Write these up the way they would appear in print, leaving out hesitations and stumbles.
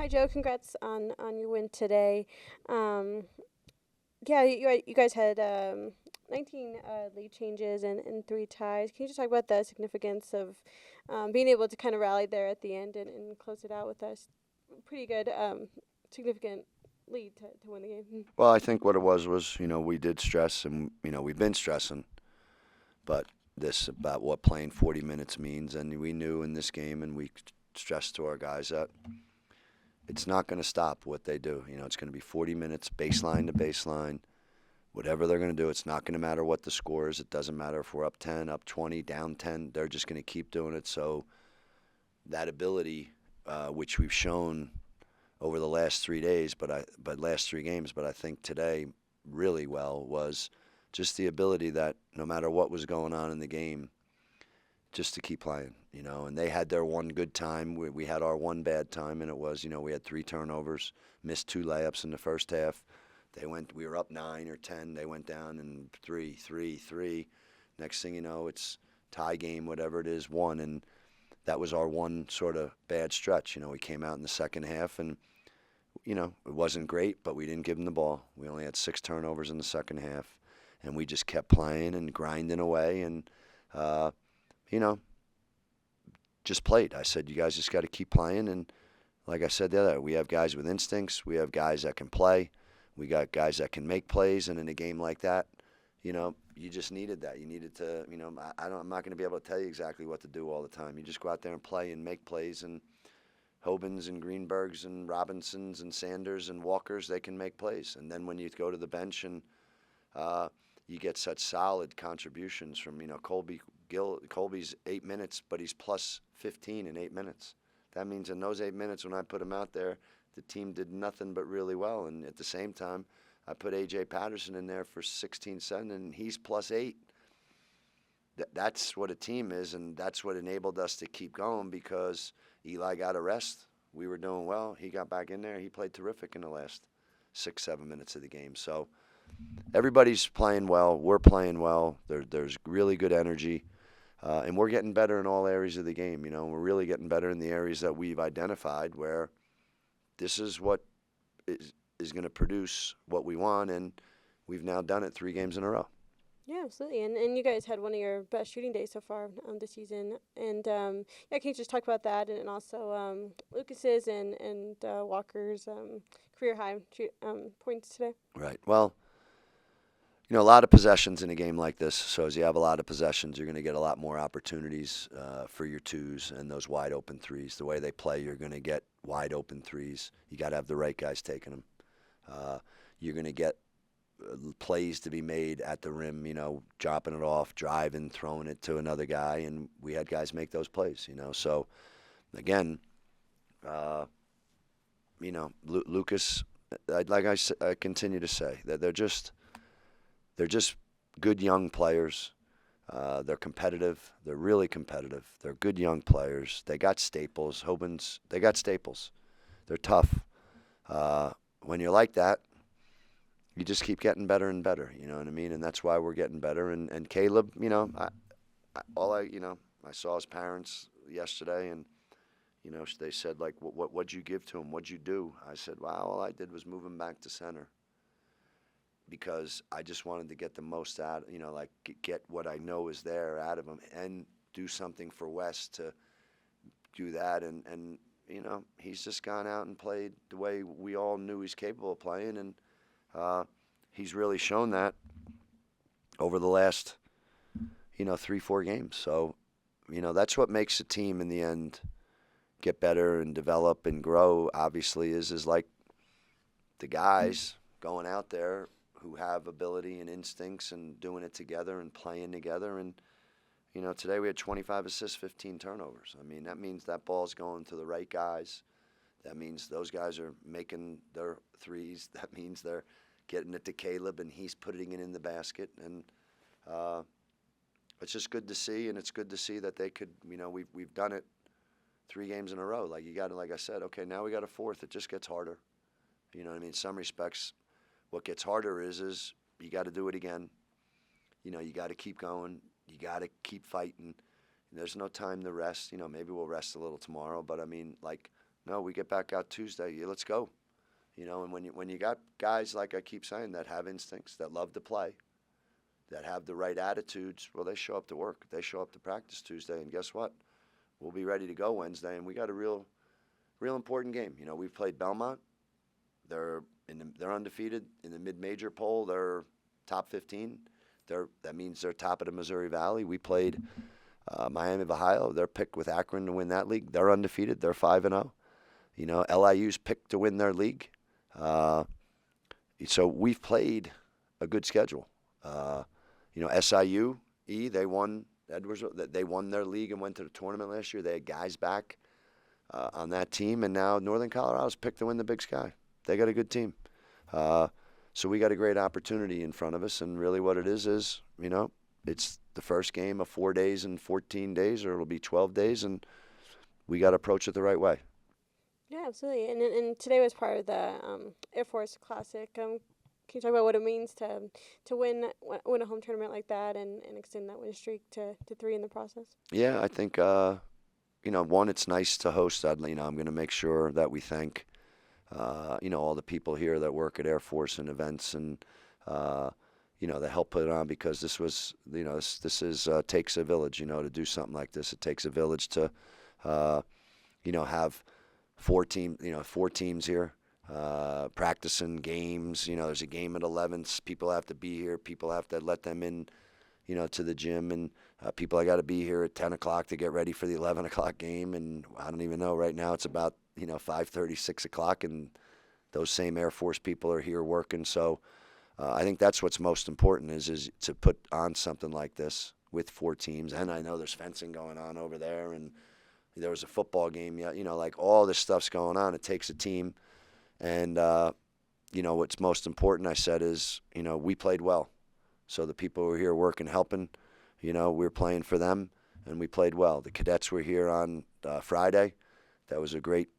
Hi, Joe. Congrats on your win today. Um, yeah, you guys had 19 lead changes and three ties. Can you just talk about the significance of being able to kind of rally there at the end and close it out with us? Pretty good, significant lead to win the game. Well, I think what it was, we did stress and, we've been stressing, but this about what playing 40 minutes means. And we knew in this game, and we stressed to our guys that it's not going to stop what they do. It's going to be 40 minutes, baseline to baseline. Whatever they're going to do, it's not going to matter what the score is. It doesn't matter if we're up 10, up 20, down 10. They're just going to keep doing it. So that ability, which we've shown over the last 3 days, but last three games, but I think today really well was just the ability that no matter what was going on in the game, just to keep playing, And they had their one good time. We had our one bad time, and it was, we had three turnovers, missed two layups in the first half. We were up 9 or 10. They went down and 3. Next thing you know, it's tie game, whatever it is, one, and that was our one sort of bad stretch. We came out in the second half and it wasn't great, but we didn't give them the ball. We only had 6 turnovers in the second half, and we just kept playing and grinding away and, you know, just played. I said, you guys just got to keep playing. And like I said the other, we have guys with instincts. We have guys that can play. We got guys that can make plays. And in a game like that, you just needed that. You needed to, I'm not going to be able to tell you exactly what to do all the time. You just go out there and play and make plays. And Hobans and Greenbergs and Robinsons and Sanders and Walkers, they can make plays. And then when you go to the bench and you get such solid contributions from, Colby's 8 minutes, but he's plus 15 in 8 minutes. That means in those 8 minutes when I put him out there, the team did nothing but really well. And at the same time, I put A.J. Patterson in there for 16-7, and he's plus 8. That's what a team is, and that's what enabled us to keep going because Eli got a rest. We were doing well. He got back in there. He played terrific in the last 6, 7 minutes of the game. So everybody's playing well. We're playing well. There's really good energy, and we're getting better in all areas of the game. We're really getting better in the areas that we've identified where this is what is going to produce what we want, and we've now done it 3 games in a row. Yeah, absolutely. And you guys had one of your best shooting days so far this season. And yeah, can you just talk about that and also Lucas's and Walker's career high points today? Right. Well, a lot of possessions in a game like this. So as you have a lot of possessions, you're going to get a lot more opportunities for your twos and those wide open threes. The way they play, you're going to get wide open threes. You got to have the right guys taking them. You're going to get plays to be made at the rim, dropping it off, driving, throwing it to another guy, and we had guys make those plays, So, again, Lucas, I continue to say that they're just good young players. They're competitive. They're really competitive. They're good young players. They got staples. Hobans, they got staples. They're tough. When you're like that, you just keep getting better and better, you know what I mean? And that's why we're getting better. And Caleb, I saw his parents yesterday, and they said like, what'd you give to him? What'd you do? I said, wow, all I did was move him back to center because I just wanted to get the most out, get what I know is there out of him and do something for Wes to do that. And he's just gone out and played the way we all knew he's capable of playing, and he's really shown that over the last, 3, 4 games. So, that's what makes a team in the end get better and develop and grow. Obviously, is like the guys going out there who have ability and instincts and doing it together and playing together. And today we had 25 assists, 15 turnovers. I mean, that means that ball's going to the right guys. That means those guys are making their threes. That means they're getting it to Caleb, and he's putting it in the basket. And it's just good to see, and it's good to see that they could, we've done it 3 games in a row. Like, you got to, like I said, okay, now we got a fourth. It just gets harder. You know what I mean? In some respects, what gets harder is you got to do it again. You got to keep going. You got to keep fighting. There's no time to rest. Maybe we'll rest a little tomorrow, but I mean, like, No, we get back out Tuesday. Yeah, let's go. And when you got guys, like I keep saying, that have instincts, that love to play, that have the right attitudes, well, they show up to work. They show up to practice Tuesday, and guess what? We'll be ready to go Wednesday, and we got a real important game. We've played Belmont. They're undefeated in the mid-major poll. They're top 15. That means they're top of the Missouri Valley. We played Miami of Ohio. They're picked with Akron to win that league. They're undefeated. They're 5-0. LIU's picked to win their league. So we've played a good schedule. SIU, they won Edwardsville. They won their league and went to the tournament last year. They had guys back on that team, and now Northern Colorado's picked to win the Big Sky. They got a good team. So we got a great opportunity in front of us, and really what it is, it's the first game of 4 days and 14 days, or it'll be 12 days, and we got to approach it the right way. Yeah, absolutely. And today was part of the Air Force Classic. Can you talk about what it means to win a home tournament like that and extend that win streak to 3 in the process? Yeah, I think one, it's nice to host that. I'm going to make sure that we thank all the people here that work at Air Force and events and that help put it on, because this was this is takes a village to do something like this. It takes a village to have 4 teams here. Practicing games. There's a game at 11. People have to be here. People have to let them in, to the gym. And people, I got to be here at 10 o'clock to get ready for the 11 o'clock game. And I don't even know. Right now it's about, 5:30, 6 o'clock. And those same Air Force people are here working. So I think that's what's most important is to put on something like this with 4 teams. And I know there's fencing going on over there. And there was a football game. Like all this stuff's going on. It takes a team. And, what's most important, I said, is, we played well. So the people who were here working, helping, we're playing for them, and we played well. The cadets were here on Friday. That was a great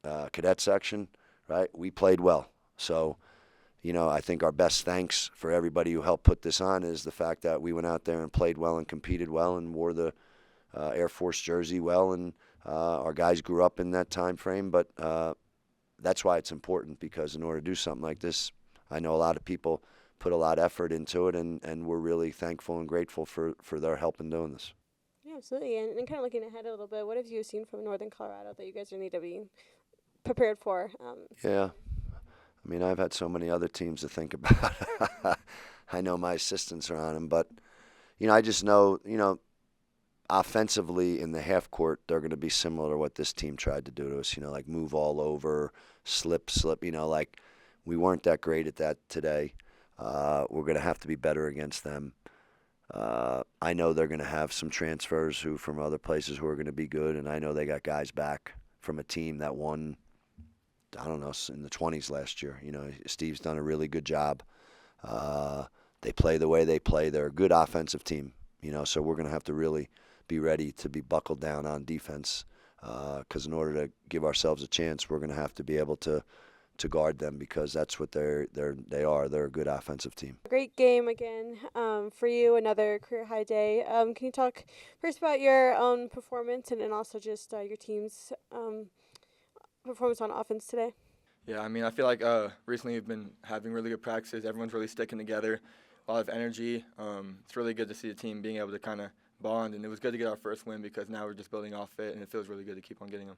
cadet section, right? We played well. So, I think our best thanks for everybody who helped put this on is the fact that we went out there and played well and competed well and wore the Air Force jersey well. And our guys grew up in that time frame, but that's why it's important, because in order to do something like this, I know a lot of people put a lot of effort into it, and we're really thankful and grateful for their help in doing this. Yeah, absolutely. And kind of looking ahead a little bit, what have you seen from Northern Colorado that you guys need to be prepared for? Yeah. I've had so many other teams to think about. I know my assistants are on them, but, I just know, offensively in the half court, they're going to be similar to what this team tried to do to us, like move all over, slip, like we weren't that great at that today. We're going to have to be better against them. I know they're going to have some transfers from other places who are going to be good, and I know they got guys back from a team that won, I don't know, in the 20s last year. Steve's done a really good job. They play the way they play. They're a good offensive team, so we're going to have to really be ready to be buckled down on defense, because in order to give ourselves a chance, we're going to have to be able to guard them, because that's what they are. They're a good offensive team. Great game again for you, another career high day. Can you talk first about your own performance and also just your team's performance on offense today? Yeah, I feel like recently we've been having really good practices. Everyone's really sticking together, a lot of energy. It's really good to see the team being able to kind of bond, and it was good to get our first win, because now we're just building off it, and it feels really good to keep on getting them.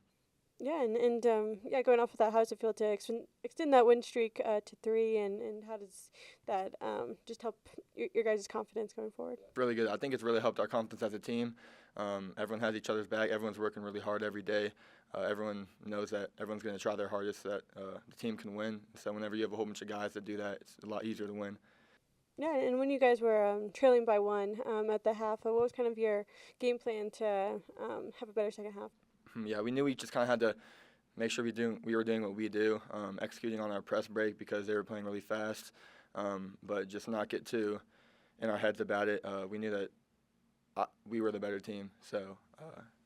Yeah, and going off of that, how does it feel to extend that win streak to 3, and how does that just help your guys' confidence going forward? Really good. I think it's really helped our confidence as a team. Everyone has each other's back. Everyone's working really hard every day. Everyone knows that everyone's going to try their hardest so that the team can win. So whenever you have a whole bunch of guys that do that, it's a lot easier to win. Yeah, and when you guys were trailing by 1 at the half, what was kind of your game plan to have a better second half? Yeah, we knew we just kind of had to make sure we were doing what we do, executing on our press break, because they were playing really fast, but just not get too in our heads about it. We knew that we were the better team, so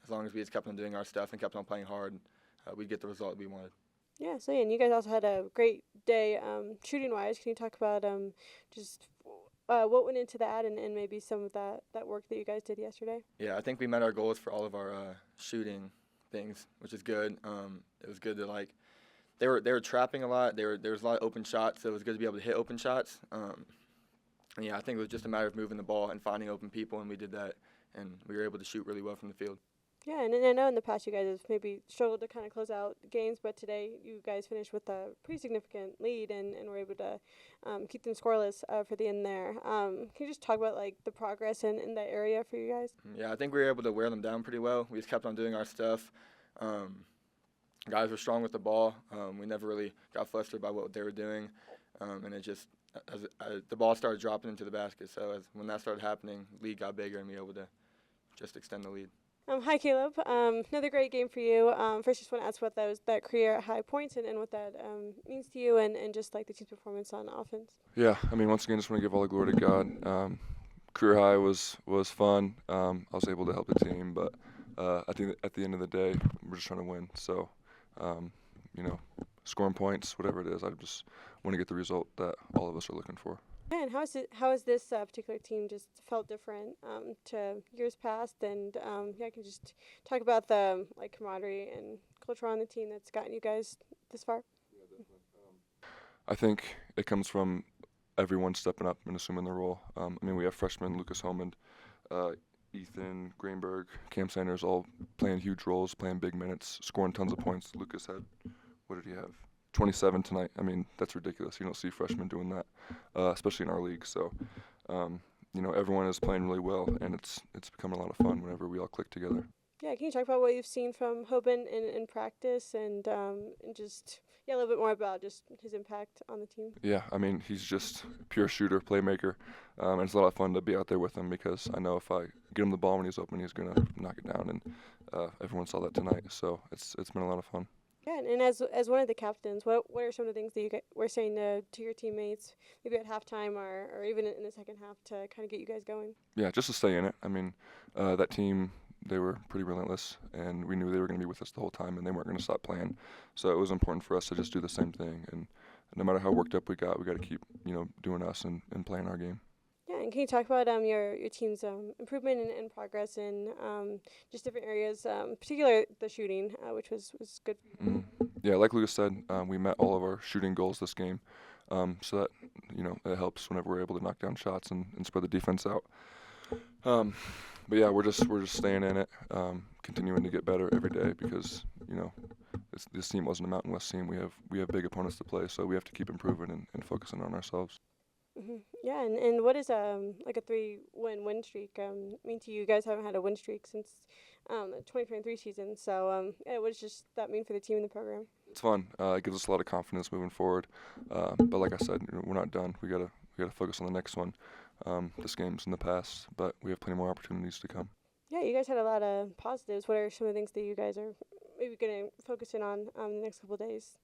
as long as we just kept on doing our stuff and kept on playing hard, we'd get the result we wanted. Yeah, so and you guys also had a great day shooting-wise. Can you talk about just what went into that and maybe some of that work that you guys did yesterday? Yeah, I think we met our goals for all of our shooting things, which is good. It was good to like they were trapping a lot. There was a lot of open shots, so it was good to be able to hit open shots. And yeah, I think it was just a matter of moving the ball and finding open people, and we did that, and we were able to shoot really well from the field. Yeah, and I know in the past you guys have maybe struggled to kind of close out games, but today you guys finished with a pretty significant lead and were able to keep them scoreless for the end there. Can you just talk about like the progress in that area for you guys? Yeah, I think we were able to wear them down pretty well. We just kept on doing our stuff. Guys were strong with the ball. We never really got flustered by what they were doing, and it just as the ball started dropping into the basket. So when that started happening, lead got bigger, and we were able to just extend the lead. Hi, Caleb. Another great game for you. First, just want to ask what that career at high points and what that means to you and just like the team's performance on offense. Yeah, I mean, once again, just want to give all the glory to God. Career high was fun. I was able to help the team, but I think at the end of the day, we're just trying to win. So, scoring points, whatever it is, I just want to get the result that all of us are looking for. Yeah, and how has this particular team just felt different to years past? And can you just talk about the like camaraderie and culture on the team that's gotten you guys this far? I think it comes from everyone stepping up and assuming their role. We have freshmen, Lucas Holmond, Ethan Greenberg, Cam Sanders, all playing huge roles, playing big minutes, scoring tons of points. Lucas had, what did he have? 27 tonight. I mean, that's ridiculous. You don't see freshmen doing that, especially in our league. So, everyone is playing really well, and it's becoming a lot of fun whenever we all click together. Yeah, can you talk about what you've seen from Hoban in practice and just a little bit more about just his impact on the team? Yeah, I mean, he's just a pure shooter, playmaker, and it's a lot of fun to be out there with him because I know if I get him the ball when he's open, he's going to knock it down, and everyone saw that tonight. So it's been a lot of fun. Yeah, and as one of the captains, what are some of the things that you were saying to your teammates, maybe at halftime or even in the second half to kind of get you guys going? Yeah, just to stay in it. I mean, that team, they were pretty relentless, and we knew they were going to be with us the whole time, and they weren't going to stop playing. So it was important for us to just do the same thing, and no matter how worked up we got to keep doing us and playing our game. Yeah, and can you talk about your team's improvement and progress in just different areas, particularly the shooting, which was good. Mm-hmm. Yeah, like Lucas said, we met all of our shooting goals this game, so that it helps whenever we're able to knock down shots and spread the defense out. But yeah, we're just staying in it, continuing to get better every day because this team wasn't a Mountain West team. We have big opponents to play, so we have to keep improving and focusing on ourselves. Mm-hmm. Yeah, and what is like a 3-win streak mean to you? You guys haven't had a win streak since the 2023 season. So what does just that mean for the team and the program? It's fun. It gives us a lot of confidence moving forward. But like I said, we're not done. We gotta focus on the next one. This game's in the past, but we have plenty more opportunities to come. Yeah, you guys had a lot of positives. What are some of the things that you guys are maybe going to focus in on the next couple of days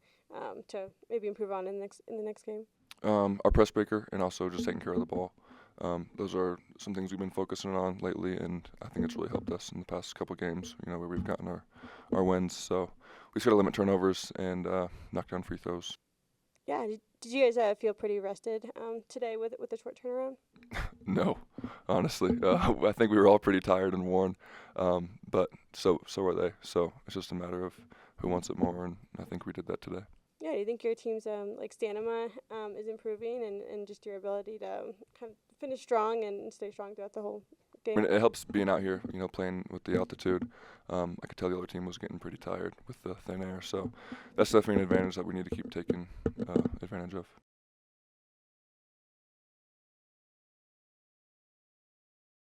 to maybe improve on in the next game? Our press breaker and also just taking care of the ball. Those are some things we've been focusing on lately, and I think it's really helped us in the past couple games, where we've gotten our wins. So we just got to limit turnovers and knock down free throws. Yeah, did you guys feel pretty rested today with the short turnaround? No, honestly. I think we were all pretty tired and worn, but so are they. So it's just a matter of who wants it more, and I think we did that today. Yeah, do you think your team's stamina is improving and just your ability to kind of finish strong and stay strong throughout the whole game? I mean, it helps being out here, playing with the altitude. I could tell the other team was getting pretty tired with the thin air, so that's definitely an advantage that we need to keep taking advantage of.